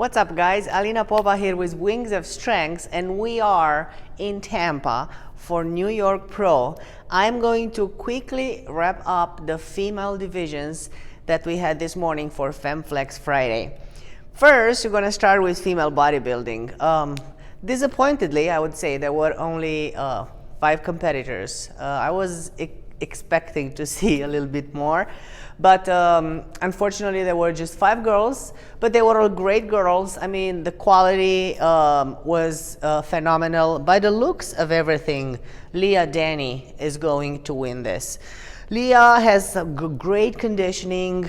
What's up, guys? Alina Popa here with Wings of Strength, and we are in Tampa for New York Pro. I'm going to quickly wrap up the female divisions that we had this morning for FemFlex Friday. First, we're going to start with female bodybuilding. Disappointedly, I would say there were only 5 competitors. I was expecting to see a little bit more, but unfortunately there were just 5 girls, but they were all great girls. I mean, the quality was phenomenal. By the looks of everything, Leah Danny is going to win this. Leah has great conditioning,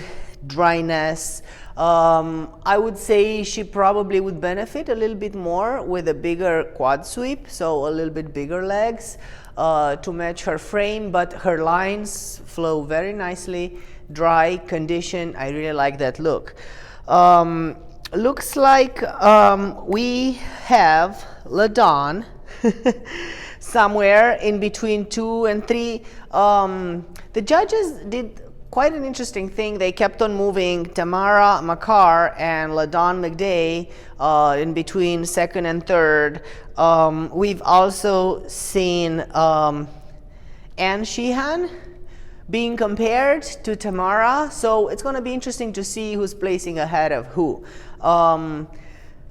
dryness. I would say she probably would benefit a little bit more with a bigger quad sweep, so a little bit bigger legs to match her frame, but her lines flow very nicely, dry, conditioned. I really like that look. Looks like we have Ladon somewhere in between 2 and 3. The judges did quite an interesting thing. They kept on moving Tamara Makar and Ladon Mcday in between 2nd and 3rd. We've also seen Anne Sheehan being compared to Tamara, so it's going to be interesting to see who's placing ahead of who.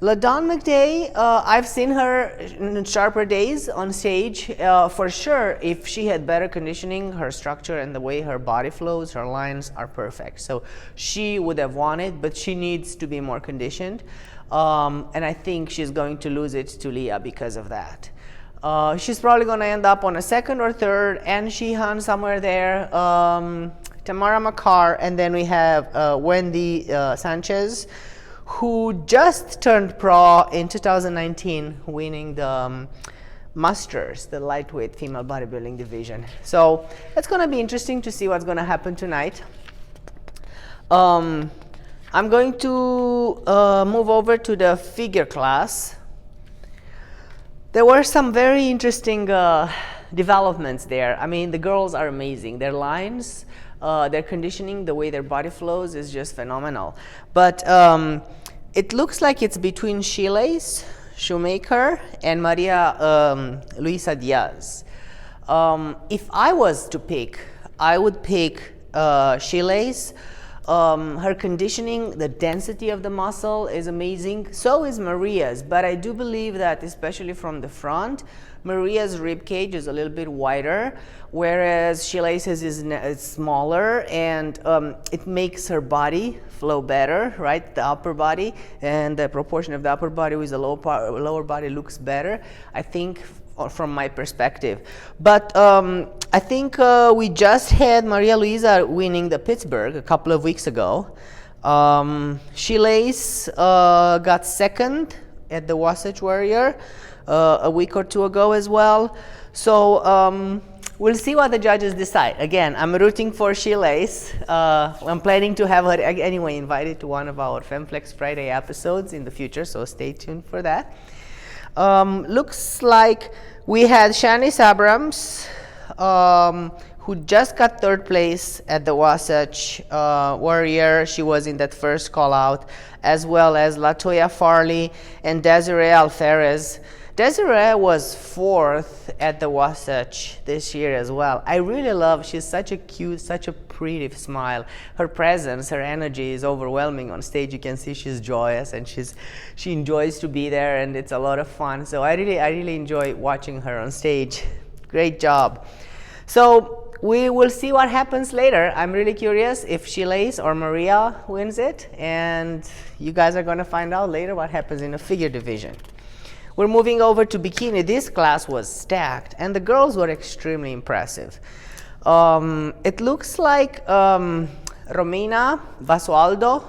Ladon Mcday, I've seen her in sharper days on stage. For sure, if she had better conditioning, her structure and the way her body flows, her lines are perfect. So she would have won it, but she needs to be more conditioned. And I think she's going to lose it to Leah because of that. She's probably going to end up on a 2nd or 3rd, and Sheehan somewhere there, Tamara Makar, and then we have Wendy Sanchez, who just turned pro in 2019, winning the Masters, the lightweight female bodybuilding division. So it's going to be interesting to see what's going to happen tonight. I'm going to move over to the figure class. There were some very interesting developments there. I mean, the girls are amazing. Their lines, their conditioning, the way their body flows is just phenomenal. But it looks like it's between Shilace Shoemaker and Maria Luisa Diaz. If I was to pick, I would pick Shilace. Her conditioning, the density of the muscle is amazing. So is Maria's, but I do believe that, especially from the front, Maria's rib cage is a little bit wider, whereas Shilace's is smaller, and it makes her body flow better, right? The upper body and the proportion of the upper body with the lower body looks better, I think, from my perspective. But I think we just had Maria Luisa winning the Pittsburgh a couple of weeks ago. Shilace got 2nd at the Wasatch Warrior a week or 2 ago as well. So we'll see what the judges decide. Again, I'm rooting for Shilace. I'm planning to have her anyway invited to one of our FemFlex Friday episodes in the future, so stay tuned for that. Looks like we had Shanice Abrams, who just got 3rd place at the Wasatch Warrior. She was in that first call out, as well as Latoya Farley and Desiree Alferez. Desiree was 4th at the Wasatch this year as well. I really love, she's such a cute, such a pretty smile. Her presence, her energy is overwhelming on stage. You can see she's joyous and she enjoys to be there, and it's a lot of fun. So I really enjoy watching her on stage. Great job. So we will see what happens later. I'm really curious if Shilace or Maria wins it, and you guys are going to find out later what happens in the figure division. We're moving over to bikini. This class was stacked, and the girls were extremely impressive. It looks like Romina Basualdo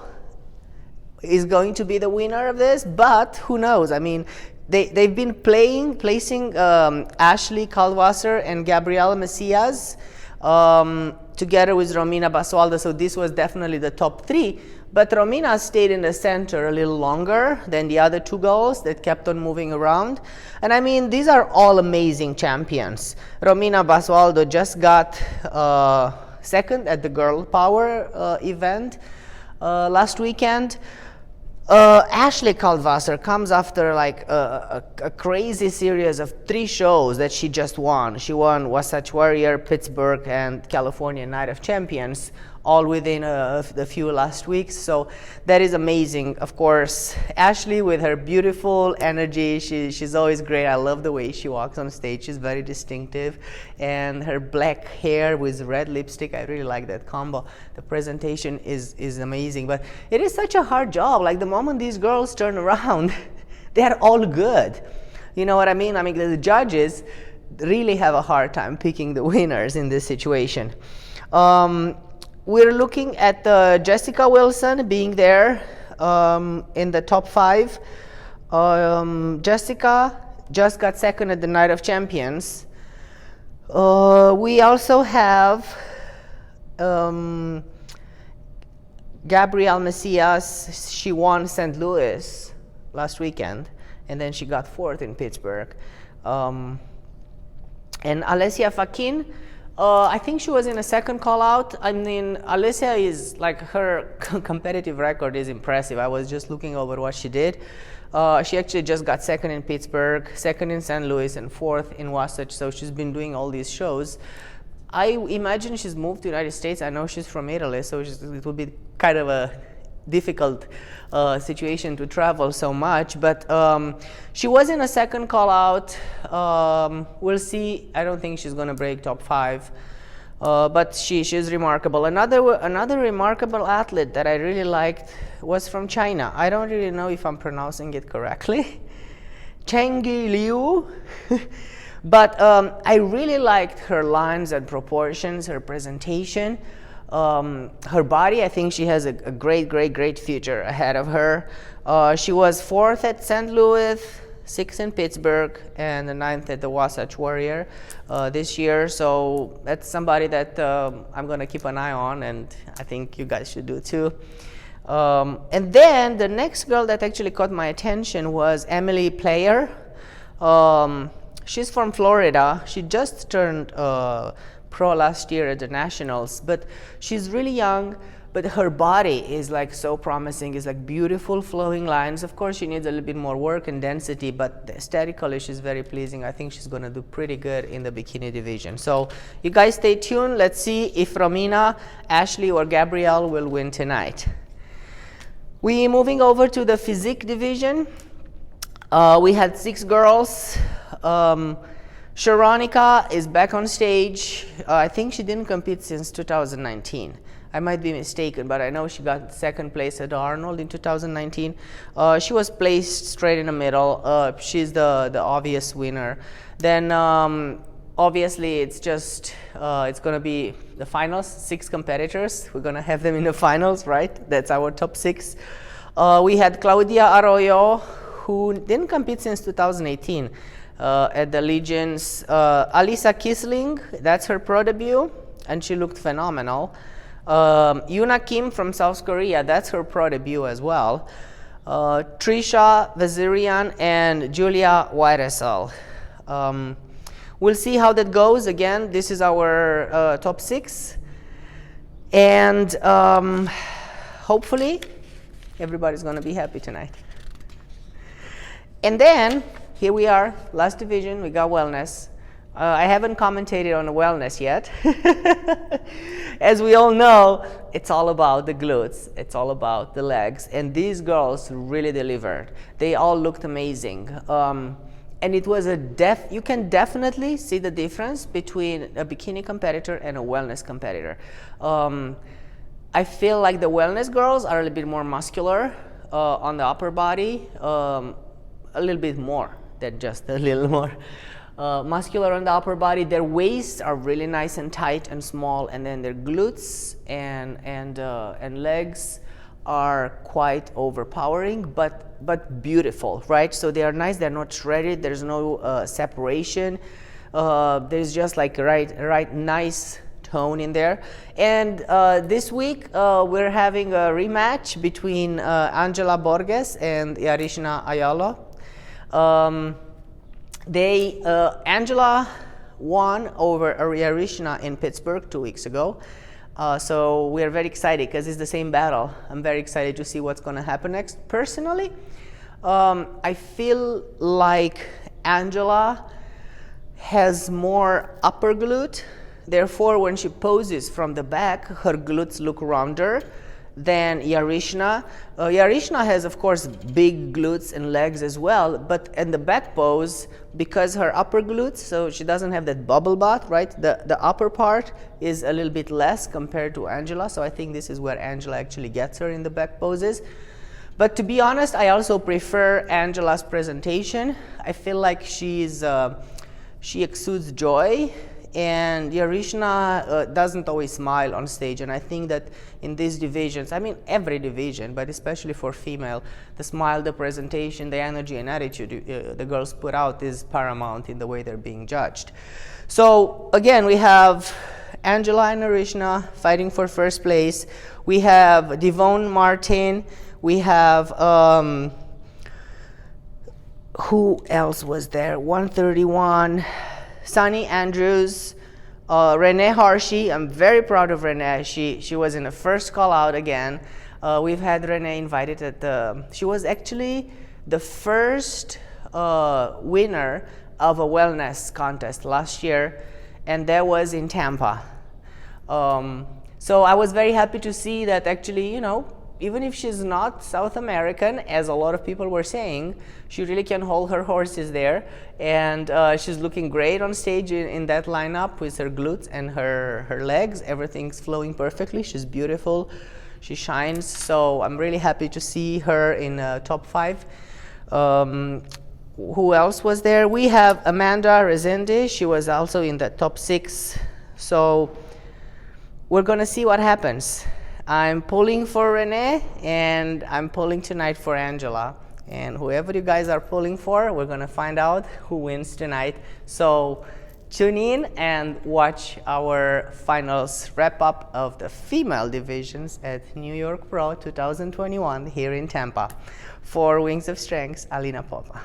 is going to be the winner of this, but who knows? I mean, they've been placing Ashley Caldwell and Gabriela Macias together with Romina Basualdo, so this was definitely the top 3. But Romina stayed in the center a little longer than the other 2 girls that kept on moving around. And I mean, these are all amazing champions. Romina Basualdo just got 2nd at the Girl Power event last weekend. Ashley Caldwell comes after like a crazy series of 3 shows that she just won. She won Wasatch Warrior, Pittsburgh, and California Night of Champions, all within a few last weeks. So that is amazing. Of course, Ashley with her beautiful energy, she's always great. I love the way she walks on stage. She's very distinctive, and her black hair with red lipstick, I really like that combo. The presentation is amazing, but it is such a hard job. Like the moment these girls turn around, they're all good. You know what I mean? I mean, the judges really have a hard time picking the winners in this situation. We're looking at Jessica Wilson being there in the top 5. Jessica just got second at the Night of Champions. We also have Gabrielle Macias. She won St. Louis last weekend, and then she got 4th in Pittsburgh. And Alessia Vaquin, I think she was in a second call out. I mean, Alessia is like, her competitive record is impressive. I was just looking over what she did. She actually just got 2nd in Pittsburgh, 2nd in St. Louis, and 4th in Wasatch. So she's been doing all these shows. I imagine she's moved to the United States. I know she's from Italy, so it will be kind of a difficult situation to travel so much, but she was in a second call out. We'll see. I don't think she's going to break top 5, but she's remarkable. Another remarkable athlete that I really liked was from China. I don't really know if I'm pronouncing it correctly. Chengyi Liu. But I really liked her lines and proportions, her presentation. Her body, I think she has a great future ahead of her. She was 4th at St. Louis, 6th in Pittsburgh, and the 9th at the Wasatch Warrior this year. So that's somebody that I'm going to keep an eye on, and I think you guys should do too. And then the next girl that actually caught my attention was Emily Player. She's from Florida. She just turned pro last year at the Nationals, but she's really young, but her body is like so promising. It's like beautiful flowing lines. Of course, she needs a little bit more work and density, but aesthetically she's very pleasing. I think she's going to do pretty good in the bikini division. So you guys stay tuned. Let's see if Romina, Ashley, or Gabrielle will win tonight. We moving over to the physique division. We had 6 girls. Sharonica is back on stage. I think she didn't compete since 2019. I might be mistaken, but I know she got 2nd place at Arnold in 2019. She was placed straight in the middle. She's the obvious winner. Then obviously it's just it's going to be the finals, 6 competitors. We're going to have them in the finals, right? That's our top 6. We had Claudia Arroyo, who didn't compete since 2018. At the Legions. Alisa Kisling, that's her pro debut, and she looked phenomenal. Yuna Kim from South Korea, that's her pro debut as well. Trisha Vazirian and Julia Whitesell. We'll see how that goes. Again, this is our top 6. And hopefully everybody's going to be happy tonight. And then here we are, last division, we got wellness. I haven't commentated on the wellness yet. As we all know, it's all about the glutes, it's all about the legs, and these girls really delivered. They all looked amazing. And it was you can definitely see the difference between a bikini competitor and a wellness competitor. I feel like the wellness girls are a little bit more muscular on the upper body, a little bit more than just a little more muscular on the upper body. Their waists are really nice and tight and small, and then their glutes and legs are quite overpowering, but beautiful, right? So they are nice. They're not shredded. There's no separation. There's just like right nice tone in there. And this week we're having a rematch between Angela Borges and Yarishna Ayala. Angela won over Yarishna in Pittsburgh 2 weeks ago. So we are very excited because it's the same battle. I'm very excited to see what's going to happen next. Personally, I feel like Angela has more upper glute. Therefore, when she poses from the back, her glutes look rounder than Yarishna. Yarishna has, of course, big glutes and legs as well, but in the back pose, because her upper glutes, so she doesn't have that bubble butt, right? The upper part is a little bit less compared to Angela, so I think this is where Angela actually gets her in the back poses. But to be honest, I also prefer Angela's presentation. I feel like she exudes joy, and Yarishna doesn't always smile on stage, and I think that in these divisions, I mean every division, but especially for female, the smile, the presentation, the energy and attitude the girls put out is paramount in the way they're being judged. So again, we have Angela and Yarishna fighting for first place. We have Devon Martin. We have who else was there? 131. Sunny Andrews, Renee Harshey. I'm very proud of Renee. She was in the first call out again. We've had Renee invited at she was actually the first winner of a wellness contest last year, and that was in Tampa. So I was very happy to see that actually, you know, even if she's not South American, as a lot of people were saying, she really can hold her horses there. And she's looking great on stage in that lineup with her glutes and her legs. Everything's flowing perfectly. She's beautiful. She shines. So I'm really happy to see her in top 5. Who else was there? We have Amanda Rezende. She was also in the top 6. So we're going to see what happens. I'm pulling for Renee, and I'm pulling tonight for Angela. And whoever you guys are pulling for, we're going to find out who wins tonight. So tune in and watch our finals wrap-up of the female divisions at New York Pro 2021 here in Tampa. For Wings of Strength, Alina Popa.